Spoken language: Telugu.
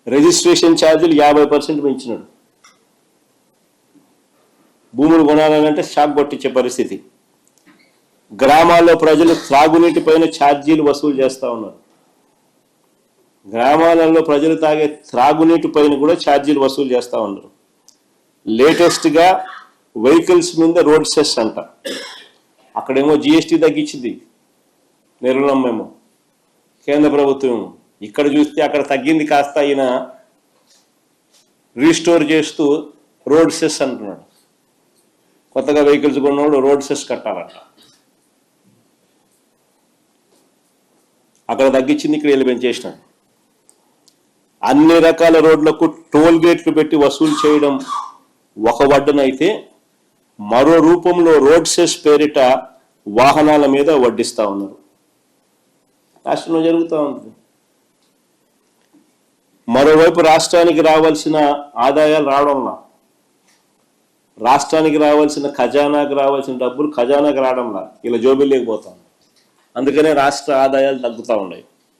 రిజిస్ట్రేషన్ ఛార్జీలు 50% పెంచినాడు. భూములు కొనాలంటే షాక్ కొట్టించే పరిస్థితి. గ్రామాల్లో ప్రజలు త్రాగునీటి పైన ఛార్జీలు వసూలు చేస్తూ ఉన్నారు. గ్రామాలలో ప్రజలు తాగే త్రాగునీటి పైన కూడా ఛార్జీలు వసూలు చేస్తూ ఉన్నారు. లేటెస్ట్గా వెహికల్స్ మీద రోడ్ సెస్ అంట. అక్కడేమో జిఎస్టీ తగ్గించింది నిర్మలమ్మేమో, కేంద్ర ప్రభుత్వం. ఇక్కడ చూస్తే అక్కడ తగ్గింది కాస్త ఈయన రీస్టోర్ చేస్తూ రోడ్ సెస్ అంటున్నాడు. కొత్తగా వెహికల్స్ కొన్నవాడు రోడ్ సెస్ కట్టాలంట. అక్కడ తగ్గించింది, ఇక్కడ వీళ్ళు పెంచేసినాడు. అన్ని రకాల రోడ్లకు టోల్ గేట్లు పెట్టి వసూలు చేయడం ఒక వడ్డనైతే, మరో రూపంలో రోడ్ సెస్ పేరిట వాహనాల మీద వడ్డిస్తూ ఉన్నారు. రాష్ట్రంలో జరుగుతూ ఉంది. మరోవైపు రాష్ట్రానికి రావాల్సిన ఆదాయాలు రావడంలా, రాష్ట్రానికి రావాల్సిన ఖజానాకు రావాల్సిన డబ్బులు ఖజానాకు రావడంలా ఇలా జోబిల్లేకపోతా ఉంది. అందుకనే రాష్ట్ర ఆదాయాలు తగ్గుతూ ఉన్నాయి.